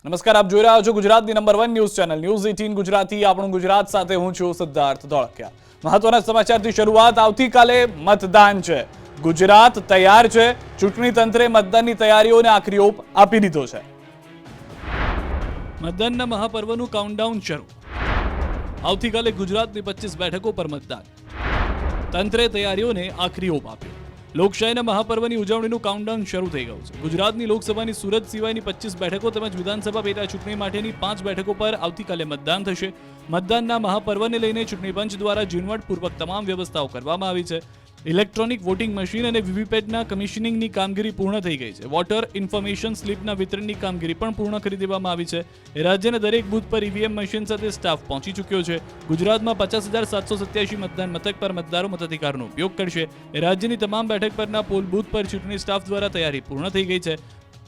નમસ્કાર, આપ જોઈ રહ્યા છો ગુજરાતની number 1 news channel news 18 Gujarati. આપણું ગુજરાત સાથે હું છું સિદ્ધાર્થ ધોળકિયા. મહત્વના સમાચારથી શરૂઆત. આવતીકાલે મતદાન છે. ગુજરાત તૈયાર છે. ચૂંટણી તંત્રે મતદાનની તૈયારીઓને આખરી ઓપ આપી દીધો છે. મતદાનના મહાપર્વનું કાઉન્ટડાઉન શરૂ. આવતીકાલે ગુજરાતની 25 બેઠકો પર મતદાન. તંત્રે તૈયારીઓને આખરી ઓપ આપ્યો. લોકશાહીના મહાપર્વની ઉજવણીનું કાઉન્ટડાઉન શરૂ થઈ ગયું છે. ગુજરાતની લોકસભાની સુરત સિવાયની 25 બેઠકો તેમજ વિધાનસભા પેટા ચૂંટણી માટેની 5 બેઠકો પર આવતીકાલે મતદાન થશે. મતદાનના મહાપર્વને લઈને ચૂંટણી પંચ દ્વારા ઝીણવટપૂર્વક તમામ વ્યવસ્થાઓ કરવામાં આવી છે. ઇલેક્ટ્રોનિક વોટિંગ મશીન અને વીવીપેટના કમિશનિંગની કામગીરી પૂર્ણ થઈ ગઈ છે. વોટર ઇન્ફોર્મેશન સ્લીપના વિતરણની કામગીરી પણ પૂર્ણ કરી દેવામાં આવી છે. રાજ્યના દરેક બૂથ પર ઈવીએમ મશીન સાથે સ્ટાફ પહોંચી ચૂક્યો છે. ગુજરાતમાં 50,787 મતદાન મથક પર મતદારો મતાધિકારનો ઉપયોગ કરશે. રાજ્યની તમામ બેઠક પરના પોલ બૂથ પર ચૂંટણી સ્ટાફ દ્વારા તૈયારી પૂર્ણ થઈ ગઈ છે.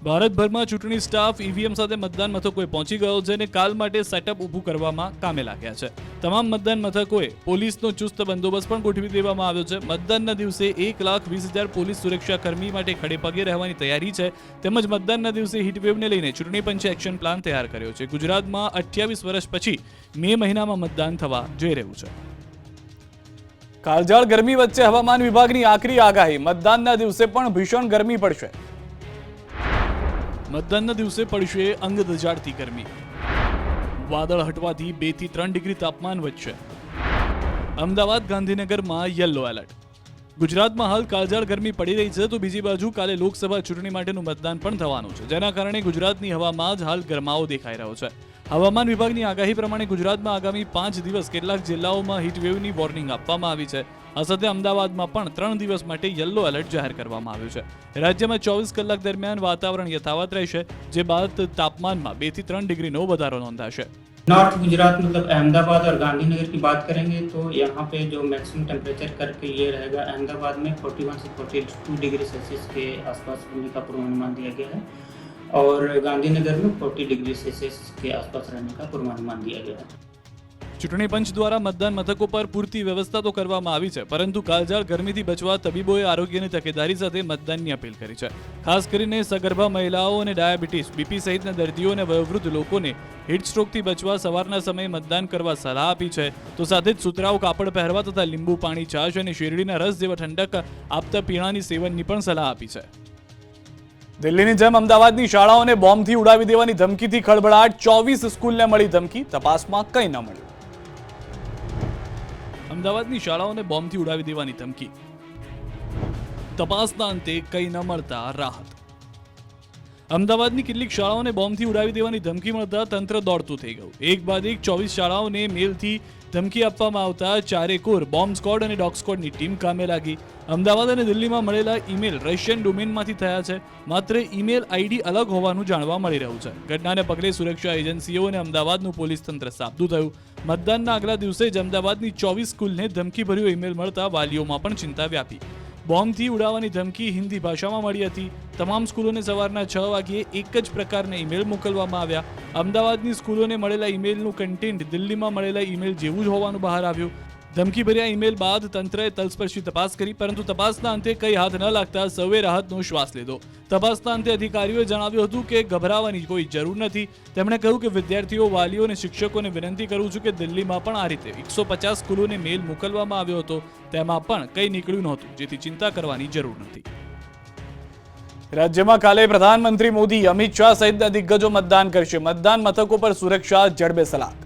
ભારતભરમાં ચૂંટણી સ્ટાફ ઈવીએમ સાથે મતદાન મથકોએ પહોંચી ગયો છે અને કાલ માટે સેટઅપ ઊભું કરવામાં કામે લાગ્યા છે. તમામ મતદાન મથકોએ પોલીસનો ચુસ્ત બંદોબસ્ત પણ ગોઠવી દેવામાં આવ્યો છે. મતદાનના દિવસે 1,20,000 પોલીસ સુરક્ષા કર્મી માટે ખડે પગે રહેવાની તૈયારી છે. તેમજ મતદાનના દિવસે હીટવેવને લઈને ચૂંટણી પંચે એક્શન પ્લાન તૈયાર કર્યો છે. ગુજરાતમાં 28 વર્ષ પછી મે મહિનામાં મતદાન થવા જઈ રહ્યું છે. કાળઝાળ ગરમી વચ્ચે હવામાન વિભાગની આકરી આગાહી. મતદાનના દિવસે પણ ભીષણ ગરમી પડશે. મતદાનના દિવસે પડશે અંગ દજાડતી ગરમી. વાદળ હટવાથી 2 થી 3 ડિગ્રી તાપમાન વધશે. અમદાવાદ ગાંધીનગરમાં યલો એલર્ટ. ગુજરાતમાં હાલ કાળઝાળ ગરમી પડી રહી છે તો બીજી બાજુ કાલે લોકસભા ચૂંટણી માટેનું મતદાન પણ થવાનું છે, જેના કારણે ગુજરાતની હવામાં જ હાલ ગરમાવો દેખાઈ રહ્યો છે. હવામાન વિભાગની આગાહી પ્રમાણે ગુજરાતમાં આગામી 5 દિવસ કેટલાક જિલ્લાઓમાં હીટવેવની વોર્નિંગ આપવામાં આવી છે. આ સાથે અમદાવાદમાં પણ 3 દિવસ માટે યલો એલર્ટ જાહેર કરવામાં આવ્યું છે. રાજ્યમાં 24 કલાક દરમિયાન વાતાવરણ યથાવત રહેશે, જે બાદ તાપમાનમાં 2 થી 3 ડિગ્રીનો વધારો નોંધાશે. नॉर्थ गुजरात मतलब अहमदाबाद और गांधीनगर की बात करेंगे तो यहाँ पे जो मैक्सिमम टेम्परेचर करके ये रहेगा, अहमदाबाद में 41 से 42 डिग्री सेल्सियस के आसपास रहने का पूर्वानुमान दिया गया है और गांधीनगर में 40 डिग्री सेल्सियस के आसपास रहने का पूर्वानुमान दिया गया है. ચૂંટણી પંચ દ્વારા મતદાન મથકો પર પૂરતી વ્યવસ્થા તો કરવામાં આવી છે, પરંતુ કાળઝાળ ગરમીથી બચવા તબીબોએ આરોગ્યની તકેદારી સાથે મતદાનની અપીલ કરી છે. ખાસ કરીને સગર્ભા મહિલાઓ અને ડાયાબિટીસ, બીપી સહિતના દર્દીઓ અને વયોવૃદ્ધ લોકોને હીટસ્ટ્રોકથી બચવા સવારના સમયે મતદાન કરવા સલાહ આપી છે. તો સાથે જ સુતરાઉ કાપડ પહેરવા તથા લીંબુ પાણી, છાશ અને શેરડીના રસ જેવા ઠંડક આપતા પીણાની સેવનની પણ સલાહ આપી છે. દિલ્હીની જેમ અમદાવાદની શાળાઓને બોમ્બથી ઉડાવી દેવાની ધમકીથી ખળભળાટ. 24 સ્કૂલને મળી ધમકી, તપાસમાં કંઈ ન મળ્યું. અમદાવાદની શાળાઓને બોમ્બથી ઉડાવી દેવાની ધમકી, તપાસના અંતે કંઈ ન મળતા રાહત. અમદાવાદની કેટલીક શાળાઓને બોમ્બથી ઉડાવી દેવાની ધમકી મળતા તંત્ર દોડતું થઈ ગયું. એક બાદ એક 24 શાળાઓને મેલથી ધમકી આપવામાં આવતા ચારેકોર બોમ્બ સ્ક્વોડ અને ડોગ સ્ક્વોડની ટીમ કામે લાગી. અમદાવાદ અને દિલ્હીમાં મળેલા ઈમેલ રશિયન ડોમેનમાંથી થયા છે. માત્ર ઈમેલ આઈડી અલગ હોવાનું જાણવા મળી રહ્યું છે. ઘટનાને પગલે સુરક્ષા એજન્સીઓ અને અમદાવાદનું પોલીસ તંત્ર સાબદું થયું. મતદાનના આગલા દિવસે જ અમદાવાદની 24 સ્કૂલને ધમકીભર્યો ઈમેલ મળતા વાલીઓમાં પણ ચિંતા વ્યાપી. બોમ્બથી ઉડાવવાની ધમકી હિન્દી ભાષામાં મળી હતી. તમામ સ્કૂલોને સવારના 6 વાગ્યે એક જ પ્રકારના ઈમેલ મોકલવામાં આવ્યા. અમદાવાદની સ્કૂલોને મળેલા ઈમેલનું કન્ટેન્ટ દિલ્હીમાં મળેલા ઈમેલ જેવું જ હોવાનું બહાર આવ્યું. ધમકીભર્યા ઈમેલ બાદ તંત્રએ તલસ્પર્શી તપાસ કરી, પરંતુ તપાસના અંતે કંઈ હાથ ન લાગતા સૌએ રાહતનો શ્વાસ લીધો. તપાસના અંતે અધિકારીઓએ જણાવ્યું હતું કે ગભરાવાની કોઈ જરૂર નથી. તેમણે કહ્યું કે વિદ્યાર્થીઓ, વાલીઓ અને શિક્ષકોને વિનંતી કરું છું કે દિલ્હીમાં પણ આ રીતે 150 સ્કૂલોને મેલ મોકલવામાં આવ્યો હતો, તેમાં પણ કંઈ નીકળ્યું નહોતું, જેથી ચિંતા કરવાની જરૂર નથી. રાજ્યમાં કાલે પ્રધાનમંત્રી મોદી, અમિત શાહ સહિતના દિગ્ગજો મતદાન કરશે. મતદાન મથકો પર સુરક્ષા જડબે સલાક.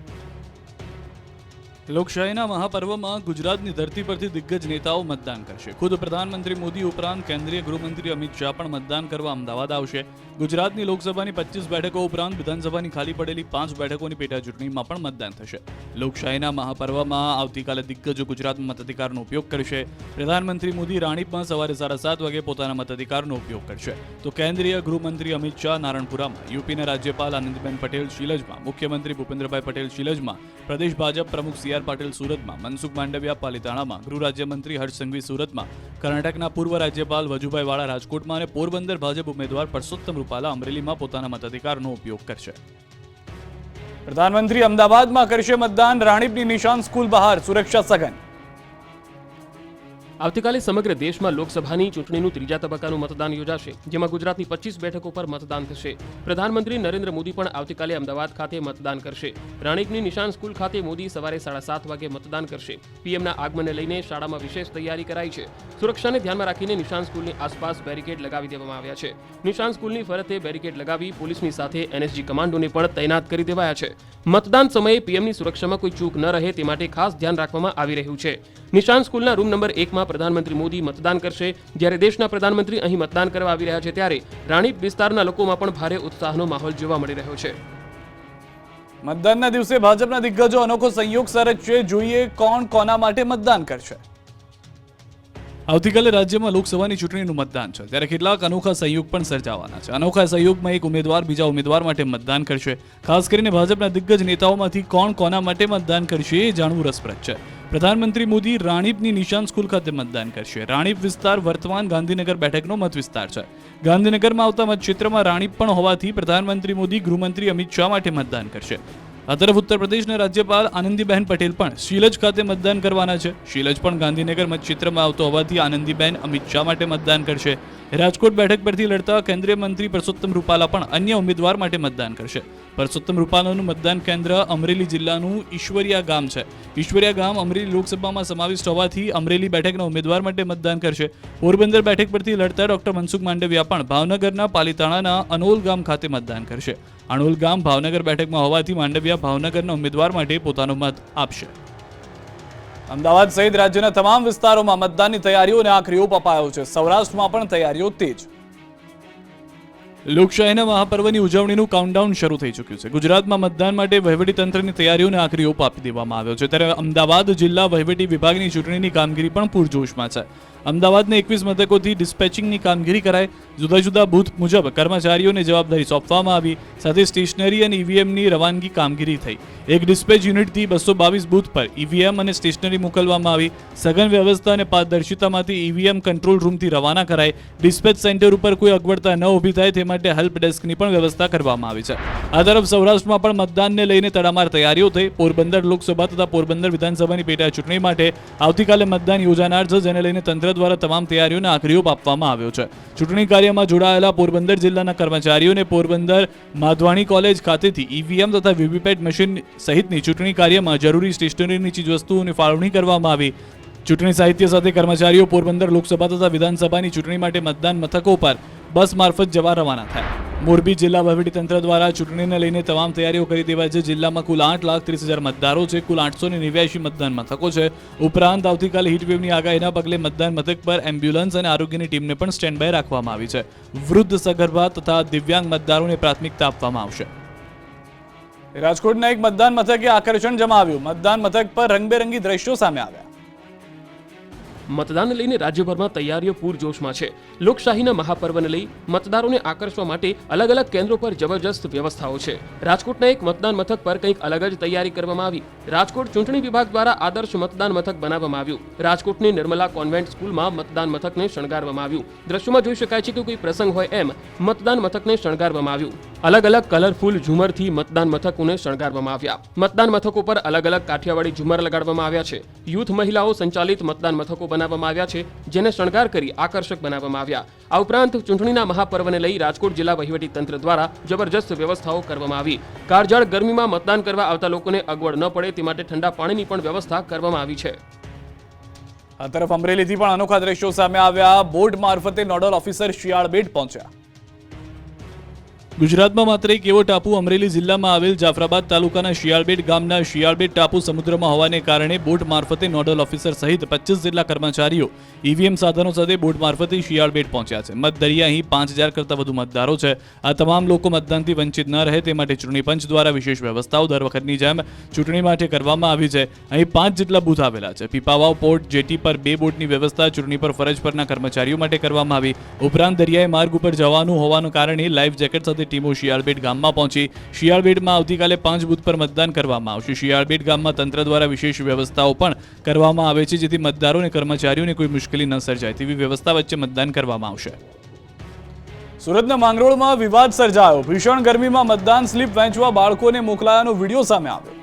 લોકશાહીના મહાપર્વમાં ગુજરાતની ધરતી પરથી દિગ્ગજ નેતાઓ મતદાન કરશે. ખુદ પ્રધાનમંત્રી મોદી ઉપરાંત કેન્દ્રીય ગૃહમંત્રી અમિત શાહ પણ મતદાન કરવા અમદાવાદ આવશે. ગુજરાતની લોકસભાની 25 બેઠકો ઉપરાંત વિધાનસભાની ખાલી પડેલી 5 બેઠકોની પેટા ચૂંટણીમાં પણ મતદાન થશે. લોકશાહીના મહાપર્વમાં આવતીકાલે દિગ્ગજો ગુજરાતમાં મતાધિકારનો ઉપયોગ કરશે. પ્રધાનમંત્રી મોદી રાણીપમાં સવારે 7:30 વાગે પોતાના મતાધિકારનો ઉપયોગ કરશે. તો કેન્દ્રીય ગૃહમંત્રી અમિત શાહ નારણપુરામાં, યુપીના રાજ્યપાલ આનંદીબેન પટેલ શિલજમાં, મુખ્યમંત્રી ભૂપેન્દ્રભાઈ પટેલ શિલજમાં, પ્રદેશ ભાજપ પ્રમુખ સી આર પાટીલ સુરતમાં, મનસુખ માંડવિયા પાલિતાણામાં, ગૃહ રાજ્યમંત્રી હર્ષ સંઘવી સુરતમાં, કર્ણાટકના પૂર્વ રાજ્યપાલ વજુભાઈ વાળા રાજકોટમાં અને પોરબંદર ભાજપ ઉમેદવાર પરસોત્તમ રૂપાલા અમરેલીમાં પોતાના મતાધિકારનો ઉપયોગ કરશે. પ્રધાનમંત્રી અમદાવાદમાં કરશે મતદાન. રાણીપની નિશાન સ્કૂલ બહાર સુરક્ષા સઘન. આવતીકાલે સમગ્ર દેશમાં લોકસભાની ચૂંટણીનું ત્રીજા તબક્કાનું મતદાન યોજાશે, જેમાં ગુજરાતની 25 બેઠકો પર મતદાન થશે. પ્રધાનમંત્રી નરેન્દ્ર મોદી પણ આવતીકાલે અમદાવાદ ખાતે મતદાન કરશે. રાણીપની નિશાન સ્કૂલ ખાતે મોદી સવારે 7:30 વાગે મતદાન કરશે. પીએમના આગમનને લઈને શાળામાં વિશેષ તૈયારી કરાઈ છે. સુરક્ષાને ધ્યાનમાં રાખીને નિશાન સ્કૂલની આસપાસ બેરિકેડ લગાવી દેવામાં આવ્યા છે. નિશાન સ્કૂલની ફરતે બેરિકેડ લગાવી પોલીસની સાથે એનએસજી કમાન્ડોને પણ તૈનાત કરી દેવાયા છે. મતદાન સમયે પીએમની સુરક્ષામાં કોઈ ચૂક ન રહે તે માટે ખાસ ધ્યાન રાખવામાં આવી રહ્યું છે. નિશાન સ્કૂલના રૂમ નંબર 1માં પ્રધાનમંત્રી મોદી મતદાન કરશે. જ્યારે દેશના પ્રધાનમંત્રી અહીં મતદાન કરવા આવી રહ્યા છે ત્યારે રાણીપ વિસ્તારના લોકોમાં પણ ભારે ઉત્સાહનો માહોલ જોવા મળી રહ્યો છે. મતદાનના દિવસે ભાજપના દિગ્ગજો અનોખો સંયોગ સર્જશે. જોઈએ કોણ કોના માટે મતદાન કરશે. આવતીકાલે રાજ્યમાં લોકસભાની ચૂંટણીનું મતદાન છે, ત્યારે કેટલાક અનોખા સંયોગ પણ સર્જાવાના છે. અનોખા સંયોગમાં એક ઉમેદવાર બીજા ઉમેદવાર માટે મતદાન કરશે. ખાસ કરીને ભાજપના દિગ્ગજ નેતાઓમાંથી કોણ કોના માટે મતદાન કરશે એ જાણવું રસપ્રદ છે. પ્રધાનમંત્રી મોદી રાણીપની નિશાન સ્કૂલ ખાતે મતદાન કરશે. રાણીપ વિસ્તાર વર્તમાન ગાંધીનગર બેઠકનો મત વિસ્તાર છે. ગાંધીનગરમાં આવતા મતક્ષેત્રમાં રાણીપ પણ હોવાથી પ્રધાનમંત્રી મોદી ગૃહમંત્રી અમિત શાહ માટે મતદાન કરશે. આ તરફ ઉત્તર પ્રદેશના રાજ્યપાલ આનંદીબહેન પટેલ પણ શીલજ ખાતે મતદાન કરવાના છે. શીલજ પણ ગાંધીનગર મતક્ષેત્રમાં આવતો હોવાથી આનંદીબહેન અમિત શાહ માટે મતદાન કરશે. રાજકોટ બેઠક પરથી લડતા કેન્દ્રીય મંત્રી પરસોત્તમ રૂપાલા પણ અન્ય ઉમેદવાર માટે મતદાન કરશે. પરસોત્તમ રૂપાલાનું મતદાન કેન્દ્ર અમરેલી જિલ્લાનું ઈશ્વરિયા ગામ છે. ઈશ્વરિયા ગામ અમરેલી લોકસભામાં સમાવિષ્ટ હોવાથી અમરેલી બેઠકના ઉમેદવાર માટે મતદાન કરશે. પોરબંદર બેઠક પરથી લડતા ડોક્ટર મનસુખ માંડવિયા પણ ભાવનગરના પાલીતાણાના અનોલ ગામ ખાતે મતદાન કરશે. અનોલ ગામ ભાવનગર બેઠકમાં હોવાથી માંડવિયા ભાવનગરના ઉમેદવાર માટે પોતાનો મત આપશે. અમદાવાદ સહિત રાજ્યના તમામ વિસ્તારોમાં મતદાનની તૈયારીઓને આખરી ઓપ અપાયો છે. સૌરાષ્ટ્રમાં પણ તૈયારીઓ તેજ. લોકશાહીના મહાપર્વની ઉજવણીનું કાઉન્ટડાઉન શરૂ થઈ ચૂક્યું છે. ગુજરાતમાં મતદાન માટે વહીવટીતંત્રની તૈયારીઓને આખરી ઓપ આપી દેવામાં આવ્યો છે. ત્યારે અમદાવાદ જિલ્લા વહીવટી વિભાગની ચૂંટણીની કામગીરી પણ પૂરજોશમાં છે. અમદાવાદને 21 મથકોથી ડિસ્પેચિંગની કામગીરી કરાઈ. જુદા જુદા બૂથ મુજબ કર્મચારીઓને જવાબદારી સોંપવામાં આવી. સાથે સ્ટેશનરી અને ઈવીએમની રવાનગી કામગીરી થઈ. એક ડિસ્પેચ યુનિટથી 222 બૂથ પર ઈવીએમ અને સ્ટેશનરી મોકલવામાં આવી. સઘન વ્યવસ્થા અને પારદર્શિતામાંથી ઈવીએમ કંટ્રોલ રૂમથી રવાના કરાય. ડિસ્પેચ સેન્ટર ઉપર કોઈ અગવડતા ન ઊભી થાય તે માટે હેલ્પ ડેસ્કની પણ વ્યવસ્થા કરવામાં આવી છે. આ તરફ સૌરાષ્ટ્રમાં પણ મતદાનને લઈને તડામાર તૈયારીઓ થઈ. પોરબંદર લોકસભા તથા પોરબંદર વિધાનસભાની પેટા ચૂંટણી માટે આવતીકાલે મતદાન યોજાનાર છે, જેને લઈને તંત્ર દ્વારા તમામ તૈયારીઓને આખરી ઓપ આપવામાં આવ્યો છે. ચૂંટણી કાર્યમાં જોડાયેલા પોરબંદર જિલ્લાના કર્મચારીઓને પોરબંદર માધવાણી કોલેજ ખાતેથી ઈવીએમ તથા વીવીપેટ મશીન સહિતની ચૂંટણી કાર્યમાં જરૂરી સ્ટેશનરીની ચીજવસ્તુઓની ફાળવણી કરવામાં આવી. ચૂંટણી સાહિત્ય સાથે કર્મચારીઓ પોરબંદર લોકસભા તથા વિધાનસભાની ચૂંટણી માટે મતદાન મથકો પર બસ મારફત જવા રવાના થયા. મોરબી જિલ્લા વહીવટીતંત્ર દ્વારા ચૂંટણીને લઈને તમામ તૈયારીઓ કરી દેવાઈ છે. જિલ્લામાં કુલ 8,30,000 મતદારો છે. કુલ 889 મતદાન મથકો છે. ઉપરાંત આવતીકાલે હીટવેવની આગાહીના પગલે મતદાન મથક પર એમ્બ્યુલન્સ અને આરોગ્યની ટીમને પણ સ્ટેન્ડ બાય રાખવામાં આવી છે. વૃદ્ધ, સગર્ભા તથા દિવ્યાંગ મતદારોને પ્રાથમિકતા આપવામાં આવશે. રાજકોટના એક મતદાન મથકે આકર્ષણ જમાવ્યું. મતદાન મથક પર રંગબેરંગી દ્રશ્યો સામે આવ્યા. મતદાનને લઈને રાજ્યભરમાં તૈયારીઓ પૂરજોશમાં છે. લોકશાહીના મહાપર્વને લઈ મતદારોને આકર્ષવા માટે અલગ અલગ કેન્દ્રો પર જબરજસ્ત વ્યવસ્થાઓ છે. રાજકોટના એક મતદાન મથક પર કંઈક અલગ જ તૈયારી કરવામાં આવી. રાજકોટ ચૂંટણી વિભાગ દ્વારા આદર્શ મતદાન મથક બનાવવામાં આવ્યું. રાજકોટની નિર્મલા કોન્વેન્ટ સ્કૂલમાં મતદાન મથકને શણગારવામાં આવ્યું. દ્રશ્યોમાં જોઈ શકાય છે કે કોઈ પ્રસંગ હોય એમ મતદાન મથકને શણગારવામાં આવ્યું. અલગ અલગ કલરફુલ ઝુમરથી મતદાન મથકોને શણગારવામાં આવ્યા. મતદાન મથકો પર અલગ અલગ કાઠિયાવાડી ઝુમર લગાડવામાં આવ્યા છે. યુથ મહિલાઓ સંચાલિત મતદાન મથકો બનાવવામાં આવ્યા છે, જેને શણગાર કરી આકર્ષક બનાવવામાં આવ્યા. આ ઉપરાંત ચૂંટણીના મહાપર્વને લઈ રાજકોટ જિલ્લા વહીવટી તંત્ર દ્વારા જબરજસ્ત વ્યવસ્થાઓ કરવામાં આવી. કાળઝાળ ગરમીમાં મતદાન કરવા આવતા લોકોને અગવડ ન પડે તે માટે ઠંડા પાણીની પણ વ્યવસ્થા કરવામાં આવી છે. આ તરફ અમરેલીથી પણ અનોખા દ્રશ્યો સામે આવ્યા. બોટ મારફતે નોડલ ઓફિસર શિયાળબેટ પહોંચ્યા. ગુજરાતમાં માત્ર એક એવો ટાપુ અમરેલી જિલ્લામાં આવેલ જાફરાબાદ તાલુકાના શિયાળબેટ ગામના શિયાળબેટ ટાપુ સમુદ્રમાં હોવાને કારણે બોટ મારફતે નોડલ ઓફિસર સહિત 25 જેટલા કર્મચારીઓ ઈવીએમ સાધનો સાથે બોટ મારફતે શિયાળબેટ પહોંચ્યા છે. મતદરિયા અહીં 5,000 કરતાં વધુ મતદારો છે. આ તમામ લોકો મતદાનથી વંચિત ન રહે તે માટે ચૂંટણી પંચ દ્વારા વિશેષ વ્યવસ્થાઓ દર વખતની જેમ ચૂંટણી માટે કરવામાં આવી છે. અહીં 5 જેટલા બૂથ આવેલા છે. પીપાવાવ પોર્ટ જેટી પર 2 બોટની વ્યવસ્થા ચૂંટણી પર ફરજ પરના કર્મચારીઓ માટે કરવામાં આવી. ઉપરાંત દરિયાઈ માર્ગ ઉપર જવાનું હોવાના કારણે લાઈફ જેકેટ સાથે ટીમો શિયાળબેટ ગામમાં પહોંચી. શિયાળબેટમાં આવતીકાલે 5 બૂથ પર મતદાન કરવામાં આવશે. શિયાળબેટ ગામમાં તંત્ર દ્વારા વિશેષ વ્યવસ્થાઓ પણ કરવામાં આવે છે, જેથી મતદારો અને કર્મચારીઓને કોઈ મુશ્કેલી ન સર્જાય તેવી વ્યવસ્થા વચ્ચે મતદાન કરવામાં આવશે. સુરતના માંગરોળમાં વિવાદ સર્જાયો. ભીષણ ગરમીમાં મતદાન સ્લીપ વહેંચવા બાળકોને મોકલાયાનો વિડીયો સામે આવ્યો.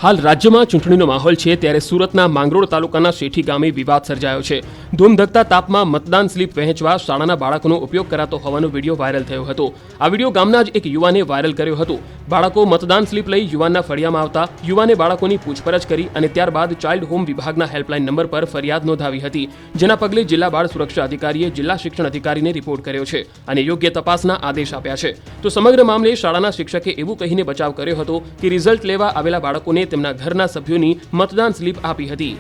હાલ રાજ્યમાં ચૂંટણીનો માહોલ છે ત્યારે સુરતના માંગરોળ તાલુકાના શેઠી ગામે વિવાદ સર્જાયો છે. ધૂમધકતા તાપમાં મતદાન સ્લીપ વહેંચવા શાળાના બાળકોનો ઉપયોગ કરાતો હોવાનો વિડીયો વાયરલ થયો હતો. આ વિડીયો ગામના જ એક યુવાને વાયરલ કર્યો હતો. બાળકો મતદાન સ્લીપ લઈ યુવાનના ફળિયામાં આવતા યુવાને બાળકોની પૂછપરછ કરી અને ત્યારબાદ ચાઇલ્ડ હોમ વિભાગના હેલ્પલાઇન નંબર પર ફરિયાદ નોંધાવી હતી, જેના પગલે જિલ્લા બાળ સુરક્ષા અધિકારીએ જિલ્લા શિક્ષણ અધિકારીને રિપોર્ટ કર્યો છે અને યોગ્ય તપાસના આદેશ આપ્યા છે. તો સમગ્ર મામલે શાળાના શિક્ષકે એવું કહીને બચાવ કર્યો હતો કે રિઝલ્ટ લેવા આવેલા બાળકોને તેમના ઘરના સભ્યોની મતદાન સ્લીપ આપી હતી.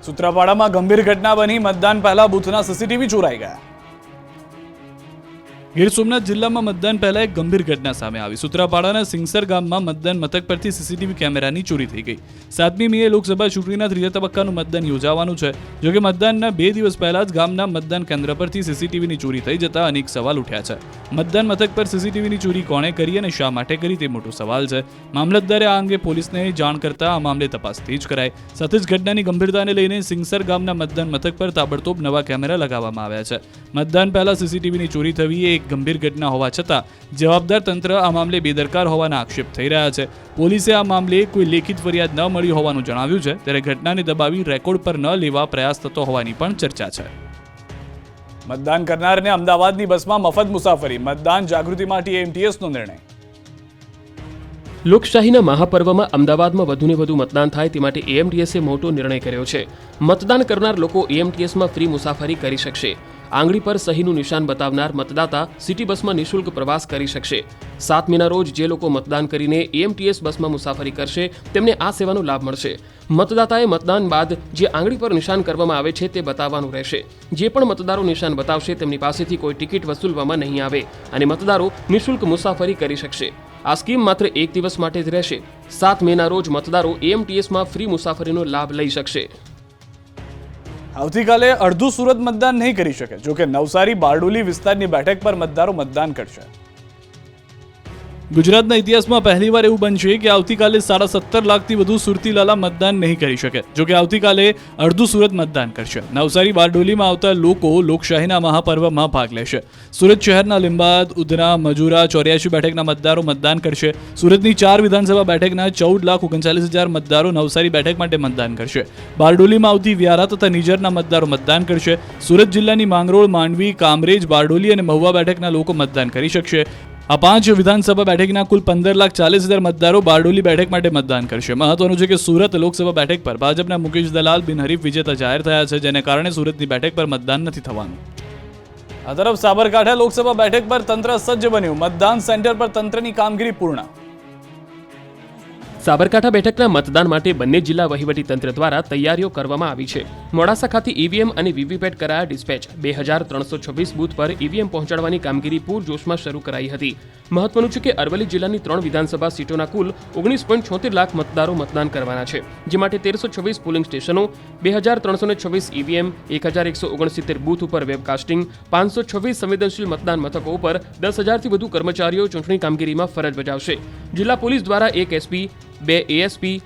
સૂત્રાપાડામાં ગંભીર ઘટના બની. મતદાન પહેલા બૂથના સીસીટીવી ચોરાઈ ગયા. ગીર સોમનાથ જિલ્લામાં મતદાન પહેલા એક ગંભીર ઘટના સામે આવી. સૂત્રાપાડાના સિંગસર ગામમાં મતદાન મથક પરથી સીસીટીવી કેમેરાની ચોરી થઈ ગઈ. 7મી મીએ લોકસભા ચૂંટણીના ત્રીજા તબક્કાનું મતદાન યોજાવાનું છે. જોકે મતદાનના 2 દિવસ પહેલા જ ગામના મતદાન કેન્દ્ર પરથી સીસીટીવીની ચોરી થઈ જતા અનેક સવાલ ઉઠ્યા છે. મતદાન મથક પર સીસીટીવીની ચોરી કોણે કરી અને શા માટે કરી તે મોટો સવાલ છે. મામલતદારે આ અંગે પોલીસને જાણ કરતા આ મામલે તપાસ તેજ કરાઈ. સાથે જ ઘટનાની ગંભીરતાને લઈને સિંગસર ગામના મતદાન મથક પર તાબડતોબ નવા કેમેરા લગાવવામાં આવ્યા છે. મતદાન પહેલા સીસીટીવીની ચોરી થવી એ ગંભીર ઘટના હોવા છતાં જવાબદાર તંત્ર આ મામલે બેદરકાર હોવાના આક્ષેપ થઈ રહ્યા છે. પોલીસે આ મામલે કોઈ લેખિત ફરિયાદ ન મળી હોવાનું જણાવ્યું છે, ત્યારે ઘટનાને દબાવી રેકોર્ડ પર ન લેવા પ્રયાસ થતો હોવાની પણ ચર્ચા છે. મતદાન કરનારને અમદાવાદની બસમાં મફત મુસાફરી. મતદાન જાગૃતિ માટે એએમટીએસનો નિર્ણય. લોકશાહીના મહાપર્વમાં અમદાવાદમાં વધુને વધુ મતદાન થાય તે માટે એએમટીએસે મોટો નિર્ણય કર્યો છે. મતદાન કરનાર લોકો એએમટીએસમાં ફ્રી મુસાફરી કરી શકશે. આંગળી પર સહીનું નિશાન બતાવનાર મતદાતા સિટી બસમાં નિઃશુલ્ક પ્રવાસ કરી શકશે. 7 મેના રોજ જે લોકો મતદાન કરીને એએમટીએસ બસમાં મુસાફરી કરશે તેમને આ સેવાનો લાભ મળશે. મતદાતાએ મતદાન બાદ જે આંગળી પર નિશાન કરવામાં આવે છે તે બતાવવાનું રહેશે. જે પણ મતદારો નિશાન બતાવશે તેમની પાસેથી કોઈ ટિકિટ વસૂલવામાં નહીં આવે અને મતદારો નિઃશુલ્ક મુસાફરી કરી શકશે. આ સ્કીમ માત્ર 1 દિવસ માટે જ રહેશે. 7 મેના રોજ મતદારો એએમટીએસમાં ફ્રી મુસાફરીનો લાભ લઈ શકશે. આવતીકાલે અડધું સુરત મતદાન નહીં કરી શકે. જોકે નવસારી બારડોલી વિસ્તારની બેઠક પર મતદારો મતદાન કરશે. ગુજરાતના ઇતિહાસમાં પહેલીવાર એવું બનશે કે આવતીકાલે 17.5 લાખથી વધુ સુરતીલાલા મતદાન નહીં કરી શકે. જોકે આવતીકાલે અડધું સુરત મતદાન કરશે. નવસારી બારડોલીમાં આવતા લોકો લોકશાહીના મહાપર્વમાં ભાગ લેશે. સુરત શહેરના લીંબાદ, ઉધના, મજૂરા, 84 બેઠકના મતદારો મતદાન કરશે. સુરતની 4 વિધાનસભા બેઠકના 14,39,000 મતદારો નવસારી બેઠક માટે મતદાન કરશે. બારડોલીમાં આવતી વ્યારા તથા નિઝરના મતદારો મતદાન કરશે. સુરત જિલ્લાની માંગરોળ, માંડવી, કામરેજ, બારડોલી અને મહુવા બેઠકના લોકો મતદાન કરી શકશે. આ 5 વિધાનસભા બેઠકના કુલ 15,40,000 મતદારો બારડોલી બેઠક માટે મતદાન કરશે. મહત્વનું છે કે સુરત લોકસભા બેઠક પર ભાજપના મુકેશ દલાલ બિનહરીફ વિજેતા જાહેર થયા છે, જેને કારણે સુરતની બેઠક પર મતદાન નથી થવાનું. આ તરફ સાબરકાંઠા લોકસભા બેઠક પર તંત્ર સજ્જ બન્યું. મતદાન સેન્ટર પર તંત્રની કામગીરી પૂર્ણ. સાબરકાંઠા બેઠકના મતદાન માટે બંને જિલ્લા વહીવટીતંત્ર દ્વારા તૈયારીઓ કરવામાં આવી છે. મોડાસા ખાતે ઈવીએમ અને વીવીપેટ કરાયા ડિસ્પેચ. 2326 બૂથ પર ઈવીએમ પહોંચાડવાની કામગીરી પૂરજોશમાં શરૂ કરાઈ હતી. મહત્વનું છે કે અરવલ્લી જિલ્લાની 3 વિધાનસભા સીટોના કુલ 19.76 લાખ મતદારો મતદાન કરવાના છે, જે માટે 1326 પોલિંગ સ્ટેશનો, 2326 ઈવીએમ, 1169 બૂથ ઉપર વેબકાસ્ટિંગ, 526 સંવેદનશીલ મતદાન મથકો ઉપર 10,000થી વધુ કર્મચારીઓ ચૂંટણી કામગીરીમાં ફરજ બજાવશે. જિલ્લા પોલીસ દ્વારા 1 SP, 2 ASP,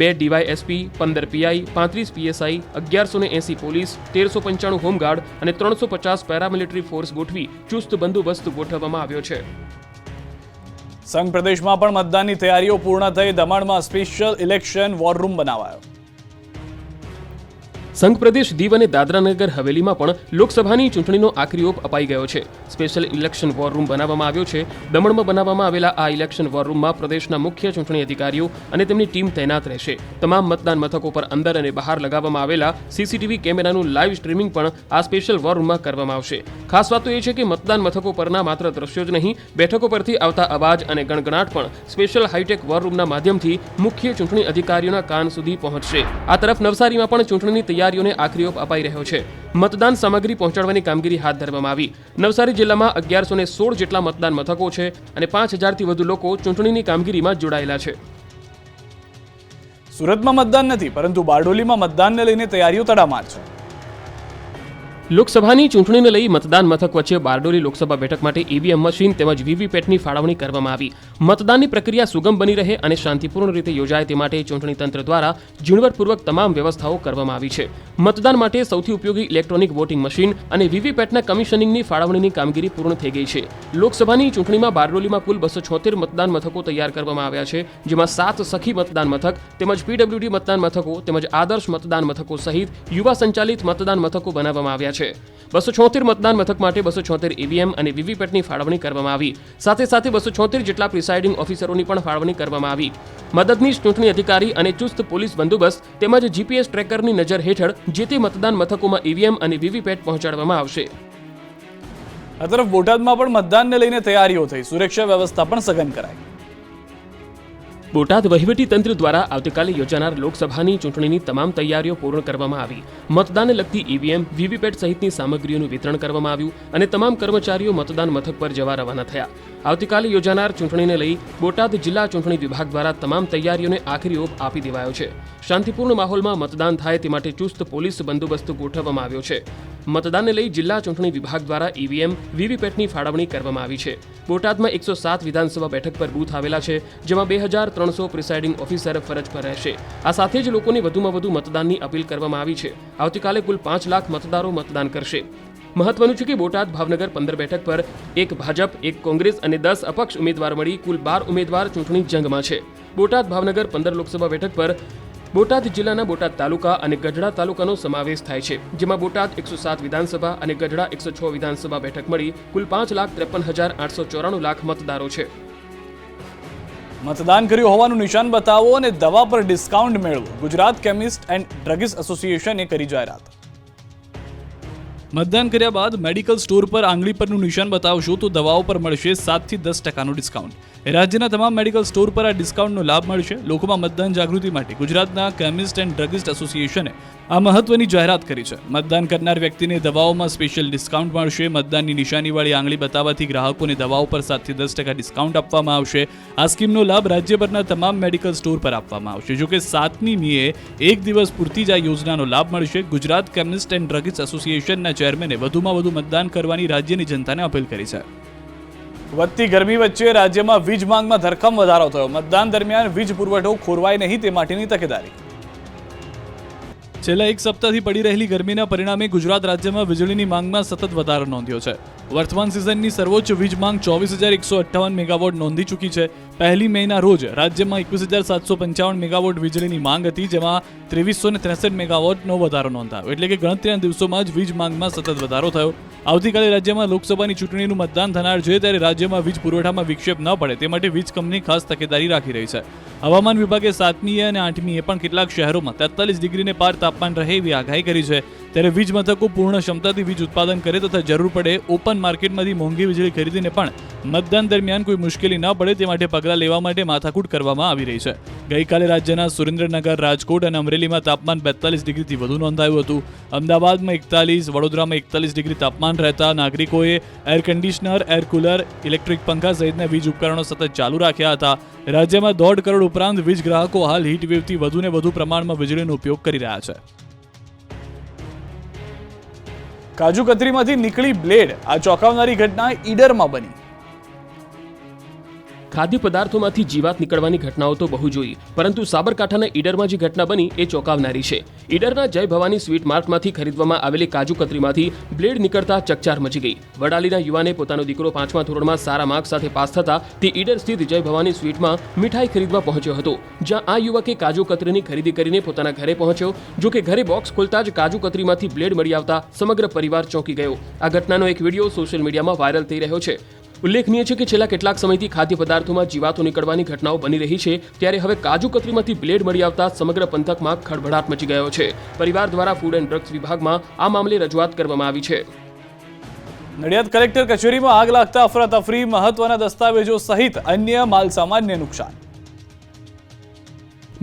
2 DYSP, 15 PI, 35 PSI, 1180 police, 1395 home guard અને 350 પેરામિલિટરી ફોર્સ ગોઠવી ચુસ્ત બંદોબસ્ત ગોઠવવામાં આવ્યો છે. સંઘ પ્રદેશમાં પણ મતદાનની તૈયારીઓ પૂર્ણ થઈ. દમણમાં સ્પેશિયલ ઇલેક્શન વોર રૂમ બનાવાયો. સંઘ પ્રદેશ દીવ અને દાદરાનગર હવેલીમાં પણ લોકસભાની ચૂંટણીનો આખરી ઓપ અપાઈ ગયો છે. સ્પેશિયલ ઇલેક્શન વોર રૂમ બનાવવામાં આવ્યો છે. દમણમાં બનાવવામાં આવેલા આ ઇલેક્શન વોર રૂમમાં પ્રદેશના મુખ્ય ચૂંટણી અધિકારીઓ અને તેમની ટીમ તૈનાત રહેશે. તમામ મતદાન મથકો પર અંદર અને બહાર લગાવવામાં આવેલા સીસીટીવી કેમેરાનું લાઈવ સ્ટ્રીમિંગ પણ આ સ્પેશિયલ વોર રૂમમાં કરવામાં આવશે. ખાસ વાત તો એ છે કે મતદાન મથકો પરના માત્ર દ્રશ્યો જ નહીં, બેઠકો પરથી આવતા અવાજ અને ગણગણાટ પણ સ્પેશિયલ હાઈટેક વોર રૂમના માધ્યમથી મુખ્ય ચૂંટણી અધિકારીઓના કાન સુધી પહોંચશે. આ તરફ નવસારીમાં પણ ચૂંટણીની તૈયારીઓને આખરી ઓપ અપાઈ રહ્યો છે. મતદાન સામગ્રી પહોંચાડવાની કામગીરી હાથ ધરવામાં આવી. નવસારી જિલ્લામાં 1116 જેટલા મતદાન મથકો છે અને 5000થી વધુ લોકો ચૂંટણીની કામગીરીમાં જોડાયેલા છે. સુરતમાં મતદાન નથી, પરંતુ બારડોલીમાં મતદાનને લઈને તૈયારીઓ તડામાર છે. લોકસભાની ચૂંટણીને લઈ મતદાન મથક વચ્ચે બારડોલી લોકસભા બેઠક માટે ઈવીએમ મશીન તેમજ વીવીપેટની ફાળવણી કરવામાં આવી. મતદાનની પ્રક્રિયા સુગમ બની રહે અને શાંતિપૂર્ણ રીતે યોજાય તે માટે ચૂંટણી તંત્ર દ્વારા ઝીણવટપૂર્વક તમામ વ્યવસ્થાઓ કરવામાં આવી છે. મતદાન માટે સૌથી ઉપયોગી ઇલેક્ટ્રોનિક વોટિંગ મશીન અને વીવીપેટના કમિશનિંગની ફાળવણીની કામગીરી પૂર્ણ થઈ ગઈ છે. લોકસભાની ચૂંટણીમાં બારડોલીમાં કુલ 276 મતદાન મથકો તૈયાર કરવામાં આવ્યા છે, જેમાં 7 સખી મતદાન મથક તેમજ પીડબ્લ્યુડી મતદાન મથકો તેમજ આદર્શ મતદાન મથકો સહિત યુવા સંચાલિત મતદાન મથકો બનાવવામાં આવ્યા છે. 276 મતદાન મથક માટે 276 ઈવીએમ અને વીવીપેટની ફાળવણી કરવામાં આવી. સાથે સાથે 276 જેટલા પ્રિસાઇડિંગ ઓફિસરોની પણ ફાળવણી કરવામાં આવી. મદદનીશ ચૂંટણી અધિકારી અને ચુસ્ત પોલીસ બંદોબસ્ત તેમજ જીપીએસ ટ્રેકરની નજર હેઠળ જે તે મતદાન મથકોમાં ઈવીએમ અને વીવીપેટ પહોંચાડવામાં આવશે. આ તરફ બોટાદમાં પણ મતદાનને લઈને તૈયારીઓ થઈ, સુરક્ષા વ્યવસ્થા પણ સઘન કરાઈ. બોટાદ વહીવટી તંત્ર દ્વારા આવતીકાલે યોજાનાર લોકસભાની ચૂંટણીની તમામ તૈયારીઓ પૂર્ણ કરવામાં આવી. મતદાનને લગતી ઈવીએમ, વીવીપેટ સહિતની સામગ્રીઓનું વિતરણ કરવામાં આવ્યું અને તમામ કર્મચારીઓ મતદાન મથક પર જવા રવાના થયા. આવતીકાલે યોજાનાર ચૂંટણીને લઈ બોટાદ જિલ્લા ચૂંટણી વિભાગ દ્વારા તમામ તૈયારીઓને આખરી ઓપ આપી દેવાયો છે. શાંતિપૂર્ણ માહોલમાં મતદાન થાય તે માટે ચુસ્ત પોલીસ બંદોબસ્ત ગોઠવવામાં આવ્યો છે. મતદાનને લઈ જિલ્લા ચૂંટણી વિભાગ દ્વારા ઈવીએમ, વીવીપેટની ફાળવણી કરવામાં આવી છે. બોટાદમાં 107 વિધાનસભા બેઠક પર બૂથ આવેલા છે, જેમાં 2300 પ્રિસાઇડિંગ ઓફિસર ફરજ પર રહેશે. આ સાથે જ લોકોને વધુમાં વધુ મતદાનની અપીલ કરવામાં આવી છે. આવતીકાલે કુલ 5 લાખ મતદારો મતદાન કરશે. મહત્વનું છે કે બોટાદ ભાવનગર 15 બેઠક પર 1 ભાજપ, 1 કોંગ્રેસ અને 10 અપક્ષ ઉમેદવાર મળી કુલ 12 ઉમેદવાર ચૂંટણી જંગમાં છે. બોટાદ ભાવનગર 15 લોકસભા બેઠક પર બોટાદ જિલ્લાના બોટાદ તાલુકા અને ગઢડા તાલુકાનો સમાવેશ થાય છે, જેમાં બોટાદ 107 વિધાનસભા અને ગઢડા 106 વિધાનસભા બેઠક મળી કુલ 5,53,894 લાખ મતદારો છે. મતદાન કર્યું હોવાનું નિશાન બતાવો અને દવા પર ડિસ્કાઉન્ટ મેળવો, ગુજરાત કેમિસ્ટ એન્ડ ડ્રગિસ્ટ એસોસિએશને કરી જાહેરાત. મતદાન કર્યા બાદ મેડિકલ સ્ટોર પર આંગળી પરનું નિશાન બતાવશો તો દવાઓ પર મળશે 7 થી 10% ડિસ્કાઉન્ટ. રાજ્યના તમામ મેડિકલ સ્ટોર પર આ ડિસ્કાઉન્ટનો લાભ મળશે. લોકોમાં મતદાન જાગૃતિ માટે ગુજરાતના કેમિસ્ટ એન્ડ ડ્રગિસ્ટ એસોસિએશને આ મહત્વની જાહેરાત કરી છે. મતદાન કરનાર વ્યક્તિને દવાઓમાં સ્પેશિયલ ડિસ્કાઉન્ટ મળશે. મતદાનની નિશાનીવાળી આંગળી બતાવવાથી ગ્રાહકોને દવાઓ પર 7 થી 10% ડિસ્કાઉન્ટ આપવામાં આવશે. આ સ્કીમનો લાભ રાજ્યભરના તમામ મેડિકલ સ્ટોર પર આપવામાં આવશે. જોકે 7મી મીએ એક દિવસ પૂરતી જ આ યોજનાનો લાભ મળશે. ગુજરાત કેમિસ્ટ એન્ડ ડ્રગિસ્ટ એસોસિએશનના ચેરમેને વધુમાં વધુ મતદાન કરવાની રાજ્યની જનતાને અપીલ કરી છે. વધતી ગરમી વચ્ચે રાજ્યમાં વીજ માંગમાં ધરખમ વધારો થયો. મતદાન દરમિયાન વીજ પુરવઠો ખોરવાય નહીં તે માટેની તકેદારી. છેલ્લા એક સપ્તાહથી પડી રહેલી ગરમીના પરિણામે ગુજરાત રાજ્યમાં વીજળીની માંગમાં સતત વધારો નોંધ્યો છે. વર્તમાન સિઝનની સર્વોચ્ચ વીજ માંગ 24,158 મેગાવોટ નોંધી ચૂકી છે. 1 મેના રોજ રાજ્યમાં 21,755 મેગાવોટ વીજળીની માંગ હતી, જેમાં 2363 મેગાવોટનો વધારો નોંધાયો. એટલે કે ગણતરીના દિવસોમાં જ વીજ માંગમાં સતત વધારો થયો. આવતીકાલે રાજ્યમાં લોકસભાની ચૂંટણીનું મતદાન થનાર છે, ત્યારે રાજ્યમાં વીજ પુરવઠામાં વિક્ષેપ ન પડે તે માટે વીજ કંપની ખાસ તકેદારી રાખી રહી છે. હવામાન વિભાગે 7મીએ અને 8મીએ પણ કેટલાક શહેરોમાં 43 ડિગ્રીને પાર તાપમાન રહે એવી આગાહી કરી છે. ત્યારે વીજ મથકો પૂર્ણ ક્ષમતાથી વીજ ઉત્પાદન કરે તથા જરૂર પડે ઓપન માર્કેટમાંથી મોંઘી વીજળી ખરીદીને પણ મતદાન દરમિયાન કોઈ મુશ્કેલી ન પડે તે માટે પગલાં લેવા માટે માથાકૂટ કરવામાં આવી રહી છે. ગઈકાલે રાજ્યના સુરેન્દ્રનગર, રાજકોટ અને અમરેલીમાં તાપમાન 42 ડિગ્રીથી વધુ નોંધાયું હતું. અમદાવાદમાં 41, વડોદરામાં 41 ડિગ્રી તાપમાન રહેતા નાગરિકોએ air conditioner, air cooler, electric પંખા સહિતના વીજ ઉપકરણો સતત ચાલુ રાખ્યા હતા. રાજ્યમાં 1.5 કરોડ ઉપરાંત વીજ ગ્રાહકો હાલ હીટવેવથી વધુને વધુ પ્રમાણમાં વીજળીનો ઉપયોગ કરી રહ્યા છે. કાજુ કતરીમાંથી નીકળી બ્લેડ. આ ચોંકાવનારી ઘટના ઈડરમાં બની. ખાદ્ય પદાર્થોમાંથી જીવાત નીકળવાની ઘટનાઓ તો બહુ જોઈ, પરંતુ સાબરકાંઠાના ઈડરમાં જે ઘટના બની એ ચોંકાવનારી છે. ઈડરના જય ભવાની સ્વીટ માર્ટમાંથી ખરીદવામાં આવેલી કાજુ કતરીમાંથી બ્લેડ નીકળતા ચકચાર મચી ગઈ. વડાલીના યુવાને પોતાનો દીકરો 5મા ધોરણમાં સારા માર્ક્સ સાથે પાસ થતા તે ઈડર સ્થિત જય ભવાની સ્વીટમાં મીઠાઈ ખરીદવા પહોંચ્યો હતો, જ્યાં આ યુવકે કાજુ કતરીની ખરીદી કરીને પોતાના ઘરે પહોંચ્યો. જો કે ઘરે બોક્સ ખોલતા જ કાજુ કતરીમાંથી બ્લેડ મળી આવતા સમગ્ર પરિવાર ચોંકી ગયો. આ ઘટનાનો એક વિડીયો સોશિયલ મીડિયામાં વાયરલ થઈ રહ્યો છે. ઉલ્લેખનીય છે કે છેલ્લા કેટલાક સમયથી ખાદ્ય પદાર્થોમાં જીવાતો નીકળવાની ઘટનાઓ બની રહી છે, ત્યારે હવે કાજુ કતરીમાંથી બ્લેડ મળી આવતા સમગ્ર પંથકમાં ખળભળાટ મચી ગયો છે. પરિવાર દ્વારા ફૂડ એન્ડ ડ્રગ્સ વિભાગમાં આ મામલે રજૂઆત કરવામાં આવી છે. નડિયાદ કલેક્ટર કચેરીમાં આગ લાગતા અફરાતફરી, મહત્વના દસ્તાવેજો સહિત અન્ય માલસામાનને નુકસાન.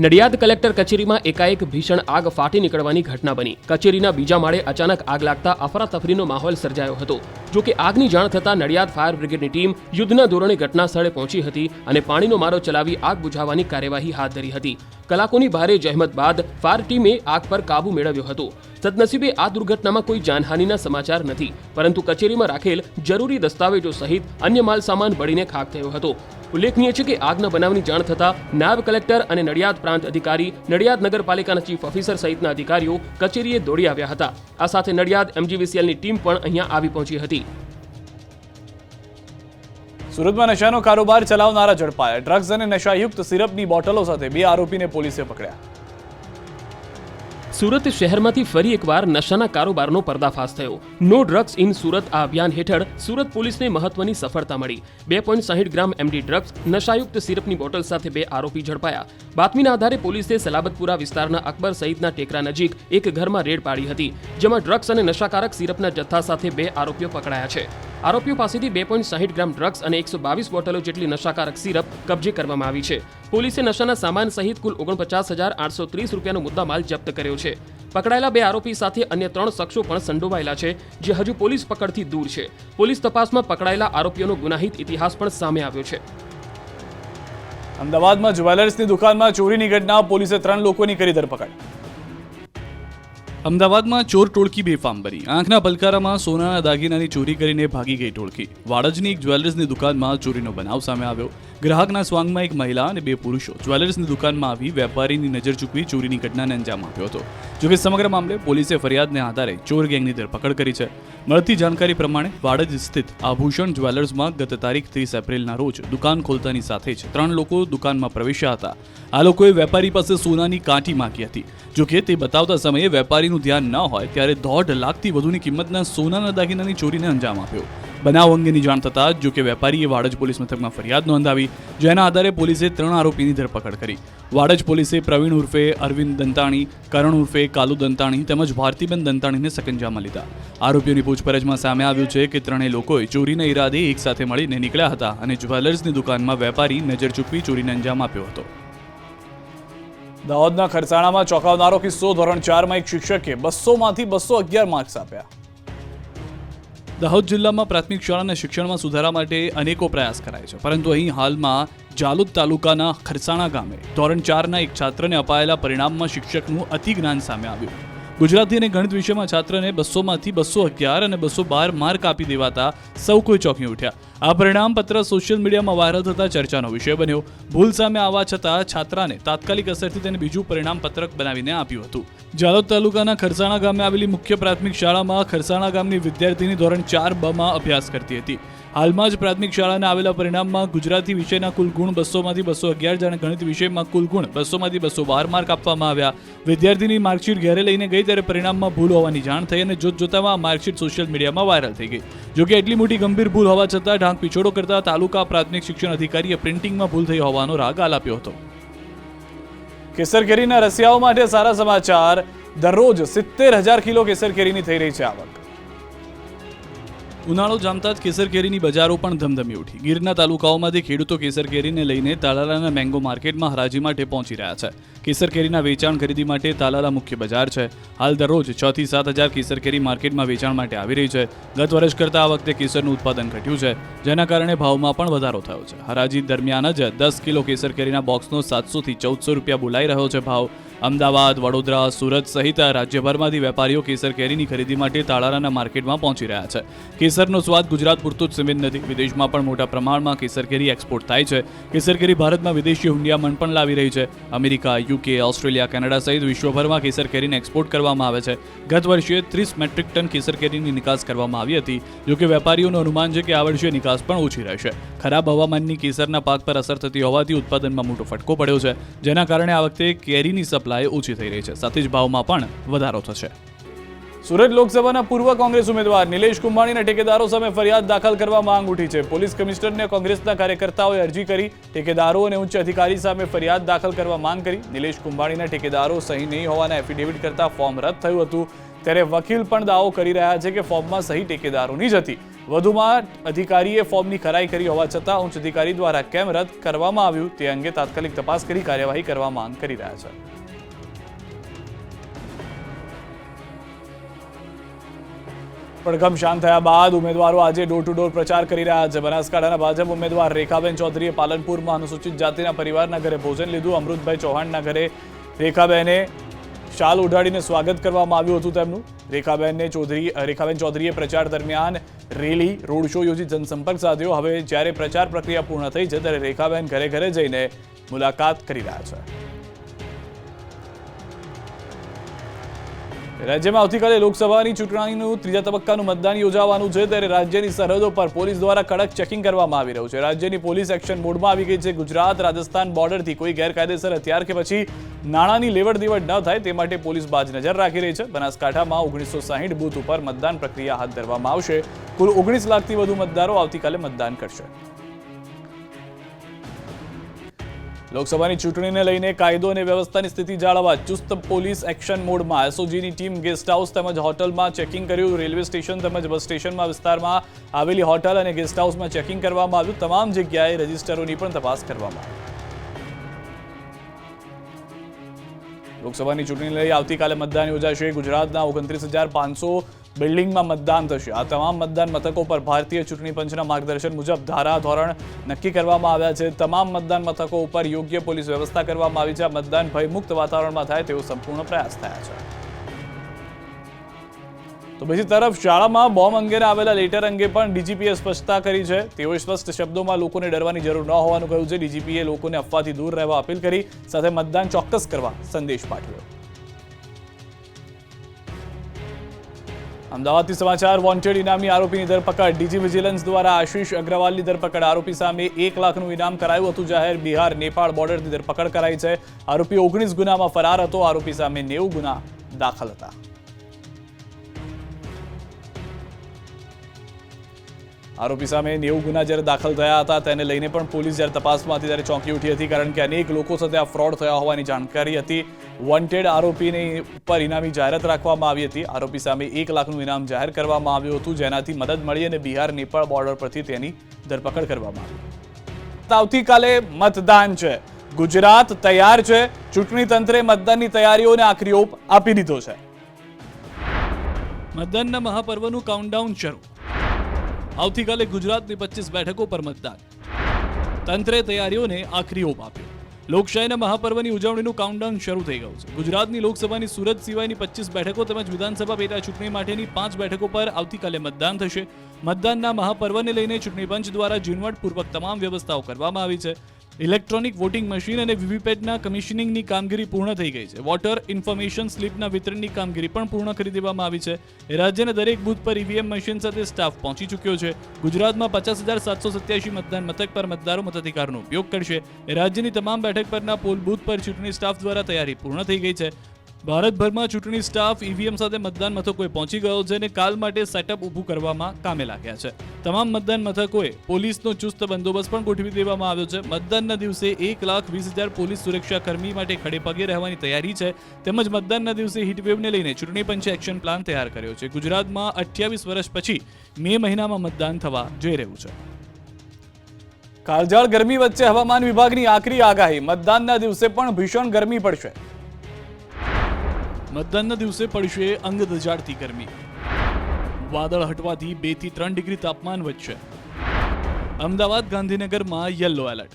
નડિયાદ કલેક્ટર કચેરીમાં એકાએક ભીષણ આગ ફાટી નીકળવાની ઘટના બની. કચેરીના બીજા માળે અચાનક આગ લાગતા અફરાતફરીનો માહોલ સર્જાયો હતો. જો કે આગની જાણ થતાં નડિયાદ ફાયર બ્રિગેડની ટીમ યુદ્ધના ધોરણે ઘટના સ્થળે પહોંચી હતી અને પાણીનો મારો ચલાવી આગ બુઝાવવાની કાર્યવાહી હાથ ધરી હતી. કલાકોની ભારે જહેમત બાદ ફાયર ટીમે આગ પર કાબુ મેળવ્યો હતો. સદનસીબે આ દુર્ઘટનામાં કોઈ જાનહાનિના સમાચાર નથી, પરંતુ કચેરીમાં રાખેલ જરૂરી દસ્તાવેજો સહિત અન્ય માલ સામાન બળીને ખાખ થયો હતો. ઉલ્લેખનીય છે કે આગના બનાવની જાણ થતાં નાયબ કલેક્ટર અને નડિયાદ પ્રાંત અધિકારી, નડિયાદ નગરપાલિકાના ચીફ ઓફિસર સહિતના અધિકારીઓ કચેરીએ દોડી આવ્યા હતા. આ સાથે નડિયાદ MGVCLની ટીમ પણ અહીંયા આવી પહોંચી હતી. સુરતમાં નશાનો કારોબાર ચલાવનારા ઝડપાયા. ડ્રગ્સ અને નશાયુક્ત સિરપની બોટલો સાથે 2 આરોપીને પોલીસે પકડ્યા. સુરત શહેરમાંથી ફરી એકવાર નશાના કારોબારનો પર્દાફાશ થયો. નો ડ્રગ્સ ઇન સુરત આ અભિયાન હેઠળ સુરત પોલીસને મહત્વની સફળતા મળી. 2.60 ગ્રામ MD ડ્રગ્સ, નશાયુક્ત સિરપની બોટલ સાથે 2 આરોપી ઝડપાયા. બાતમીના આધારે પોલીસે સલાબતપુરા વિસ્તારના અકબર સહિતના ટેકરા નજીક એક ઘરમાં રેડ પાડી હતી, જેમાં ડ્રગ્સ અને નશાકારક સિરપના જથ્થા સાથે 2 આરોપીઓ પકડાયા છે. આરોપીઓ પાસેથી 2.60 ગ્રામ ડ્રગ્સ અને 122 બોટલો જેટલી નશાકારક સિરપ કબજે કરવામાં આવી છે. પોલીસે નશાના સામાન સહિત કુલ 49,830 રૂપિયાનો મુદ્દામાલ જપ્ત કર્યો છે. પકડાયેલા 2 આરોપી સાથે અન્ય 3 શખ્સો પણ સંડોવાયેલા છે, જે હજુ પોલીસ પકડથી દૂર છે. પોલીસ તપાસમાં પકડાયેલા આરોપીઓનો ગુનાહિત ઇતિહાસ પણ સામે આવ્યો છે. અમદાવાદમાં જ્વેલર્સની દુકાનમાં ચોરીની ઘટના, પોલીસે 3 લોકોની કરી ધરપકડ. અમદાવાદમાં ચોર ટોળકી બેફામ બની. આંખના પલકારામાં સોનાના દાગીનાની ચોરી કરીને ભાગી ગઈ ટોળકી. વાડજની એક જ્વેલર્સની દુકાનમાં ચોરીનો બનાવ સામે આવ્યો. ગ્રાહકના સ્વાંગમાં એક મહિલા અને 2 પુરુષો જ્વેલર્સની દુકાનમાં આવી વેપારીની નજર ચૂકવી ચોરીની ઘટનાને અંજામ આપ્યો હતો. જોકે સમગ્ર મામલે પોલીસે ફરિયાદને આધારે ચોર ગેંગની ધરપકડ કરી છે. મળતી જાણકારી પ્રમાણે વાડજ સ્થિત આભૂષણ જ્વેલર્સમાં ગત તારીખ 30 એપ્રિલના રોજ દુકાન ખોલતાની સાથે જ 3 લોકો દુકાનમાં પ્રવેશ્યા હતા. આ લોકોએ વેપારી પાસે સોનાની કાંઠી માંગી હતી. જોકે તે બતાવતા સમયે વેપારીનું ધ્યાન ન હોય ત્યારે 1.5 લાખથી વધુની કિંમતના સોનાના દાગીનાની ચોરીને અંજામ આપ્યો. બનાવ અંગેની જાણ થતાં જ જોકે વેપારીએ વાડજ પોલીસ મથકમાં ફરિયાદ નોંધાવી, જેના આધારે પોલીસે 3 આરોપીની ધરપકડ કરી. વાડજ પોલીસે પ્રવીણ ઉર્ફે અરવિંદ દંતાણી, કરણ ઉર્ફે કાલુ દંતાણી તેમજ ભારતીબેન દંતાણીને સકંજામાં લીધા. આરોપીઓની પૂછપરછમાં સામે આવ્યું છે કે 3 લોકોએ ચોરીના ઈરાદે એક સાથે મળીને નીકળ્યા હતા અને જ્વેલર્સની દુકાનમાં વેપારી નજર ચૂકવી ચોરીને અંજામ આપ્યો હતો. દાહોદના ખરસાણામાં ચોંકાવનારો કિસ્સો. ધોરણ 4માં એક શિક્ષકે 200માંથી 211 માર્ક્સ આપ્યા. દાહોદ જિલ્લામાં પ્રાથમિક શાળાના શિક્ષણમાં સુધારા માટે અનેકો પ્રયાસ કરાય છે, પરંતુ અહીં હાલમાં જાલોદ તાલુકાના ખરસાણા ગામે ધોરણ 4ના એક છાત્રને અપાયેલા પરિણામમાં શિક્ષકનું અતિ જ્ઞાન સામે આવ્યું. ગુજરાતી અને ગણિત વિષયમાં છાત્રને 200માંથી 211 અને 212 માર્ક આપી દેવાતા સૌ કોઈ ચોંકી ઉઠ્યા. આ પરિણામ પત્ર સોશિયલ મીડિયામાં વાયરલ થતા ચર્ચાનો વિષય બન્યો. ભૂલ સામે આવવા છતાં છાત્રાને તાત્કાલિક અસરથી તેને બીજું પરિણામ પત્રક બનાવીને આપ્યું હતું. જાલોદ તાલુકાના ખરસાણા ગામે આવેલી મુખ્ય પ્રાથમિક શાળામાં ખરસાણા ગામની વિદ્યાર્થીની ધોરણ 4બમાં અભ્યાસ કરતી હતી. હાલમાં જ પ્રાથમિક શાળાના આવેલા પરિણામમાં ગુજરાતી વિષયના કુલ ગુણ 200માંથી 211 જ્યારે ગણિત વિષયમાં કુલ ગુણ 200માંથી 212 માર્ક આપવામાં આવ્યા. વિદ્યાર્થીની માર્કશીટ ઘરે લઈને ગઈ ત્યારે પરિણામમાં ભૂલ હોવાની જાણ થઈ અને જોતજોતામાં માર્કશીટ સોશિયલ મીડિયામાં વાયરલ થઈ ગઈ. જોકે એટલી મોટી ગંભીર ભૂલ હોવા છતાં ઢાંક પીછોડો કરતા તાલુકા પ્રાથમિક શિક્ષણ અધિકારીએ પ્રિન્ટિંગમાં ભૂલ થઈ હોવાનો રાગ આલાપ્યો હતો. કેસર કેરીના રસિયાઓ માટે સારા સમાચાર. દરરોજ 70,000 કિલો કેસર કેરીની થઈ રહી છે આવક. ઉનાળો જામતા જ કેસર કેરીની બજારો પણ ધમધમી ઉઠી. ગીરના તાલુકાઓમાંથી ખેડૂતો કેસર કેરીને લઈને તાલાલાના મેંગો માર્કેટમાં હરાજી માટે પહોંચી રહ્યા છે. કેસર કેરીના વેચાણ ખરીદી માટે તાલાલા મુખ્ય બજાર છે. હાલ દરરોજ 6 થી 7,000 કેસર કેરી માર્કેટમાં વેચાણ માટે આવી રહી છે. ગત વર્ષ કરતાં આ વખતે કેસરનું ઉત્પાદન ઘટ્યું છે, જેના કારણે ભાવમાં પણ વધારો થયો છે. હરાજી દરમિયાન જ 10 કિલો કેસર કેરીના બોક્સનો 700 થી 1400 રૂપિયા બોલાઈ રહ્યો છે ભાવ. અમદાવાદ, વડોદરા, સુરત સહિત રાજ્યભરમાંથી વેપારીઓ કેસર કેરીની ખરીદી માટે તાલાલાના માર્કેટમાં પહોંચી રહ્યા છે. કેસરનો સ્વાદ ગુજરાત પૂરતું જ સીમિત નથી. વિદેશમાં પણ મોટા પ્રમાણમાં કેસર કેરી એક્સપોર્ટ થાય છે. કેસર કેરી ભારતમાં વિદેશી હુંડિયામણ પણ લાવી રહી છે. અમેરિકા, UK, ઓસ્ટ્રેલિયા, કેનેડા સહિત વિશ્વભરમાં કેસર કેરીને એક્સપોર્ટ કરવામાં આવે છે. ગત વર્ષે 30 મેટ્રિક ટન કેસર કેરીની નિકાસ કરવામાં આવી હતી. જોકે વેપારીઓનું અનુમાન છે કે આ વર્ષે નિકાસ પણ ઓછી રહેશે. ખરાબ હવામાનની કેસરના પાક પર અસર થતી હોવાથી ઉત્પાદનમાં મોટો ફટકો પડ્યો છે, જેના કારણે આ વખતે કેરીની સપ્લાય ઓછી થઈ રહી છે. સાથે જ ભાવમાં પણ વધારો થશે. સુરત લોકસભાના પૂર્વ કોંગ્રેસ ઉમેદવાર નિલેશ કુંભાણીના ઠેકેદારો સામે ફરિયાદ દાખલ કરવા માંગ ઉઠી છે. પોલીસ કમિશનરને કોંગ્રેસના કાર્યકર્તાઓએ અરજી કરી ઠેકેદારો અને ઉચ્ચ અધિકારી સામે ફરિયાદ દાખલ કરવા માંગ કરી. નિલેશ કુંભાણીના ઠેકેદારો સહી નહીં હોવાના એફિડેવિટ કરતા ફોર્મ રદ થયું હતું, ત્યારે વકીલ પણ દાવો કરી રહ્યા છે કે ફોર્મમાં સહી ઠેકેદારોની જ હતી. વધુમાં અધિકારીએ ફોર્મની ખરાઈ કરી હોવા છતાં ઉચ્ચ અધિકારી દ્વારા કેમ રદ કરવામાં આવ્યું તે અંગે તાત્કાલિક તપાસ કરી કાર્યવાહી કરવા માંગ કરી રહ્યા છે. પડઘમ શાંત થયા બાદ ઉમેદવારો આજે ડોર ટુ ડોર પ્રચાર કરી રહ્યા છે. બનાસકાંઠાના ભાજપ ઉમેદવાર રેખાબેન ચૌધરીએ પાલનપુરમાં અનુસૂચિત જાતિના પરિવારના ઘરે ભોજન લીધું. અમૃતભાઈ ચૌહાણના ઘરે રેખાબેને શાલ ઉઢાડીને સ્વાગત કરવામાં આવ્યું હતું તેમનું. રેખાબેન ચૌધરીએ પ્રચાર દરમિયાન રેલી રોડ શો યોજી જનસંપર્ક સાધ્યો. હવે જ્યારે પ્રચાર પ્રક્રિયા પૂર્ણ થઈ છે ત્યારે રેખાબેન ઘરે ઘરે જઈને મુલાકાત કરી રહ્યા છે. રાજ્યમાં આવતીકાલે લોકસભાની ચૂંટણીનું ત્રીજા તબક્કાનું મતદાન યોજાવાનું છે ત્યારે રાજ્યની સરહદો પર પોલીસ દ્વારા કડક ચેકિંગ કરવામાં આવી રહ્યું છે. રાજ્યની પોલીસ એક્શન મોડમાં આવી ગઈ છે. ગુજરાત રાજસ્થાન બોર્ડરથી કોઈ ગેરકાયદેસર હથિયાર કે પછી નાણાંની લેવડ દેવડ ન થાય તે માટે પોલીસ બાજ નજર રાખી રહી છે. બનાસકાંઠામાં 1960 બૂથ ઉપર મતદાન પ્રક્રિયા હાથ ધરવામાં આવશે. કુલ 19 લાખથી વધુ મતદારો આવતીકાલે મતદાન કરશે. લોકસભાની ચૂંટણીને લઈને કાયદો અને વ્યવસ્થાની સ્થિતિ જાળવવા ચુસ્ત પોલીસ એક્શન મોડમાં એસઓજીની ટીમ ગેસ્ટ હાઉસ તેમજ હોટલમાં ચેકિંગ કર્યું. રેલવે સ્ટેશન તેમજ બસ સ્ટેશનમાં વિસ્તારમાં આવેલી હોટલ અને ગેસ્ટ હાઉસમાં ચેકિંગ કરવામાં આવ્યું. તમામ જગ્યાએ રજિસ્ટરોની પણ તપાસ કરવામાં આવી. લોકસભાની ચૂંટણીને લઈ આવતીકાલે મતદાન યોજાશે. ગુજરાતના 29,500 બિલ્ડિંગમાં મતદાન થશે. આ તમામ મતદાન મથકો પર ભારતીય ચૂંટણી પંચના માર્ગદર્શન મુજબ ધારા ધોરણ નક્કી કરવામાં આવ્યા છે. તમામ મતદાન મથકો ઉપર યોગ્ય પોલીસ વ્યવસ્થા કરવામાં આવી છે. મતદાન ભયમુક્ત વાતાવરણમાં થાય તેવો સંપૂર્ણ પ્રયાસ થયા છે. તો બીજી તરફ શાળામાં બોમ્બ અંગેના આવેલા લેટર અંગે પણ ડીજીપીએ સ્પષ્ટતા કરી છે. તેઓએ સ્પષ્ટ શબ્દોમાં લોકોને ડરવાની જરૂર ન હોવાનું કહ્યું છે. ડીજીપીએ લોકોને અફવાથી દૂર રહેવા અપીલ કરી સાથે મતદાન ચોક્કસ કરવા સંદેશ પાઠવ્યો. અમદાવાદથી સમાચાર. વોન્ટેડ ઇનામી આરોપીની ધરપકડ. ડીજી વિજિલન્સ દ્વારા આશીષ અગ્રવાલની ધરપકડ. આરોપી સામે 1 લાખનું ઇનામ કરાયું હતું જાહેર. બિહાર નેપાળ બોર્ડરથી ધરપકડ કરાઈ છે. આરોપી 19 ગુનામાં ફરાર હતો. આરોપી સામે 90 ગુના દાખલ હતા. આરોપી સામે 90 ગુના જ્યારે દાખલ થયા હતા તેને લઈને પણ પોલીસ જ્યારે તપાસમાં હતી ત્યારે ચોંકી ઉઠી હતી, કારણ કે અનેક લોકો સાથે આ ફ્રોડ થયા હોવાની જાણકારી હતી. વોન્ટેડ આરોપીની ઉપર ઇનામી જાહેરાત રાખવામાં આવી હતી. આરોપી સામે 1 લાખનું ઇનામ જાહેર કરવામાં આવ્યું હતું, જેનાથી મદદ મળી અને બિહાર નેપાળ બોર્ડર પરથી તેની ધરપકડ કરવામાં આવી. આવતીકાલે મતદાન છે. ગુજરાત તૈયાર છે. ચૂંટણી તંત્રે મતદાનની તૈયારીઓને આખરી ઓપ આપી દીધો છે. મતદાનના મહાપર્વનું કાઉન્ટડાઉન શરૂ. આવતીકાલે ગુજરાતની 25 બેઠકો પર મતદાન. તંત્રે તૈયારીઓને આખરી ઓપ આપ્યો. લોકશાહીના મહાપર્વની ઉજવણીનું કાઉન્ટડાઉન શરૂ થઈ ગયું છે. ગુજરાતની લોકસભાની સુરત સિવાયની 25 બેઠકો તેમજ વિધાનસભા પેટા ચૂંટણી માટેની 5 બેઠકો પર આવતીકાલે મતદાન થશે. મતદાનના મહાપર્વને લઈને ચૂંટણી પંચ દ્વારા ઝીણવટપૂર્વક તમામ વ્યવસ્થાઓ કરવામાં આવી છે. ઇલેક્ટ્રોનિક વોટિંગ મશીન અને વીવીપેટના કમિશનિંગની કામગીરી પૂર્ણ થઈ ગઈ છે. વોટર ઇન્ફોર્મેશન સ્લિપના વિતરણની કામગીરી પણ પૂર્ણ કરી દેવામાં આવી છે. રાજ્યના દરેક બૂથ પર ઈવીએમ મશીન સાથે સ્ટાફ પહોંચી ચૂક્યો છે. ગુજરાતમાં 50,787 મતદાન મથક પર મતદારો મતાધિકારનો ઉપયોગ કરશે. રાજ્યની તમામ બેઠક પરના પોલ બૂથ પર ચૂંટણી સ્ટાફ દ્વારા તૈયારી પૂર્ણ થઈ ગઈ છે. ભારતભરમાં ચૂંટણી સ્ટાફ ઈવીએમ સાથે મતદાન મથકોએ પહોંચી ગયો છે અને કાલ માટે સેટઅપ ઊભું કરવામાં કામે લાગ્યા છે. તમામ મતદાન મથકોએ પોલીસનો ચુસ્ત બંદોબસ્ત પણ ગોઠવી દેવામાં આવ્યો છે. મતદાનના દિવસે 1,20,000 પોલીસ સુરક્ષાકર્મી માટે ખડે પગે રહેવાની તૈયારી છે. તેમજ મતદાનના દિવસે હીટવેવને લઈને ચૂંટણી પંચે એક્શન પ્લાન તૈયાર કર્યો છે. ગુજરાતમાં 28 વર્ષ પછી મે મહિનામાં મતદાન થવા જઈ રહ્યું છે. કાળઝાળ ગરમી વચ્ચે હવામાન વિભાગની આકરી આગાહી. મતદાનના દિવસે પણ ભીષણ ગરમી પડશે. મતદાનના દિવસે પડશે અંગ દજાડતી ગરમી. વાદળ હટવાથી 2 થી 3 ડિગ્રી તાપમાન વધશે. અમદાવાદ ગાંધીનગરમાં યલો એલર્ટ.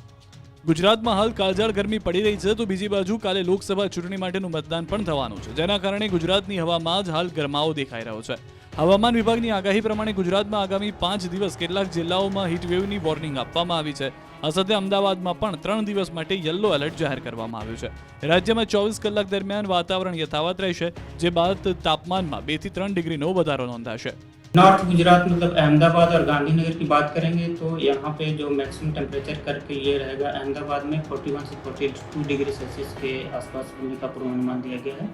ગુજરાતમાં હાલ કાળઝાળ ગરમી પડી રહી છે, તો બીજી બાજુ કાલે લોકસભા ચૂંટણી માટેનું મતદાન પણ થવાનું છે, જેના કારણે ગુજરાતની હવામાં જ હાલ ગરમાવો દેખાઈ રહ્યો છે. હવામાન વિભાગની આગાહી પ્રમાણે ગુજરાતમાં આગામી 5 દિવસ કેટલાક જિલ્લાઓમાં હીટવેવની વોર્નિંગ આપવામાં આવી છે. આ સાથે અમદાવાદમાં પણ 3 દિવસ માટે યલો એલર્ટ જાહેર કરવામાં આવ્યું છે. રાજ્યમાં 24 કલાક દરમિયાન વાતાવરણ યથાવત રહેશે, જે બાદ તાપમાનમાં 2 થી 3 डिग्री વધારો નોંધાશે. नॉर्थ गुजरात मतलब अहमदाबाद और गांधीनगर की बात करेंगे तो यहाँ पे जो मैक्सिमम टेम्परेचर करके ये रहेगा, अहमदाबाद में 41 से 42 डिग्री सेल्सियस के आसपास होने का पूर्वानुमान दिया गया है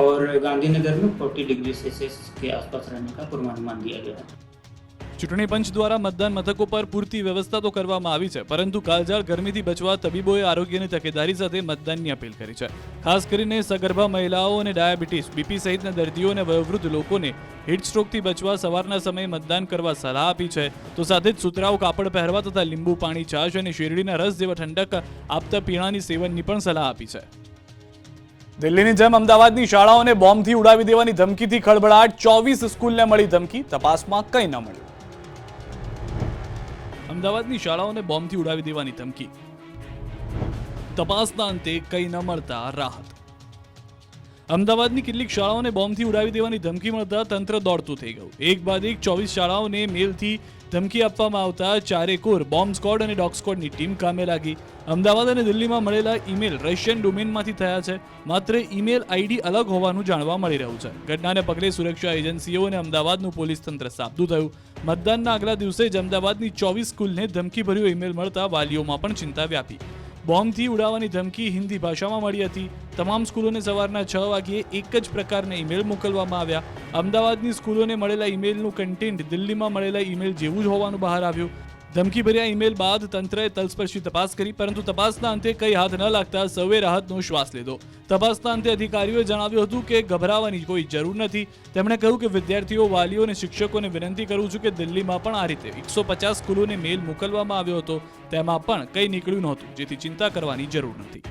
और गांधीनगर में 40 डिग्री सेल्सियस के आसपास रहने का पूर्वानुमान दिया गया है. ચૂંટણી પંચ દ્વારા મતદાન મથકો પર પૂરતી વ્યવસ્થા તો કરવામાં આવી છે, પરંતુ કાળઝાળ ગરમીથી બચવા તબીબોએ આરોગ્યની તકેદારી સાથે મતદાનની અપીલ કરી છે. ખાસ કરીને સગર્ભા મહિલાઓ અને ડાયાબિટીસ, બીપી સહિતના દર્દીઓ અને વયોવૃદ્ધ લોકોને હીટ સ્ટ્રોકથી બચવા સવારના સમયે મતદાન કરવા સલાહ આપી છે. તો સાથે જ સુતરાઉ કાપડ પહેરવા તથા લીંબુ પાણી, છાશ અને શેરડીના રસ જેવા ઠંડક આપતા પીણાની સેવનની પણ સલાહ આપી છે. દિલ્હીની જેમ અમદાવાદની શાળાઓને બોમ્બથી ઉડાવી દેવાની ધમકીથી ખળભળાટ, 24 સ્કૂલને મળી ધમકી, તપાસમાં કંઈ ન મળ્યું. અમદાવાદની શાળાઓને બોમ્બથી ઉડાવી દેવાની ધમકી, તપાસના અંતે કંઈ ન મળતા રાહત. અમદાવાદની કેટલીક શાળાઓને બોમ્બથી ઉડાવી દેવાની ધમકી મળતા તંત્ર દોડતું થઈ ગયું. એક બાદ એક 24 શાળાઓને મેલથી ધમકી આપવામાં આવતા ચારેકોર બોમ્બ સ્ક્વોડ અને ડોગ સ્ક્વોડની ટીમ કામે લાગી. અમદાવાદ અને દિલ્હીમાં મળેલા ઈમેલ રશિયન ડોમેનમાંથી થયા છે. માત્ર ઈમેલ આઈડી અલગ હોવાનું જાણવા મળી રહ્યું છે. ઘટનાને પગલે સુરક્ષા એજન્સીઓ અને અમદાવાદનું પોલીસ તંત્ર સાબદું થયું. મતદાનના આગલા દિવસે જ અમદાવાદની 24 સ્કૂલને ધમકીભર્યો ઈમેલ મળતા વાલીઓમાં પણ ચિંતા વ્યાપી. બોમ્બથી ઉડાવવાની ધમકી હિન્દી ભાષામાં મળી હતી. તમામ સ્કૂલોને સવારના 6 વાગ્યે એક જ પ્રકારના ઈમેલ મોકલવામાં આવ્યા. અમદાવાદની સ્કૂલોને મળેલા ઈમેલનું કન્ટેન્ટ દિલ્હીમાં મળેલા ઈમેલ જેવું જ હોવાનું બહાર આવ્યું. ધમકીભર્યા ઈમેલ બાદ તંત્રએ તલસ્પર્શી તપાસ કરી, પરંતુ તપાસના અંતે કંઈ હાથ ન લાગતા સૌએ રાહતનો શ્વાસ લીધો. તપાસના અંતે અધિકારીઓએ જણાવ્યું હતું કે ગભરાવાની કોઈ જરૂર નથી. તેમણે કહ્યું કે વિદ્યાર્થીઓ, વાલીઓ અને શિક્ષકોને વિનંતી કરું છું કે દિલ્હીમાં પણ આ રીતે 150 સ્કૂલોને મેલ મોકલવામાં આવ્યો હતો. તેમાં પણ કંઈ નીકળ્યું નહોતું, જેથી ચિંતા કરવાની જરૂર નથી.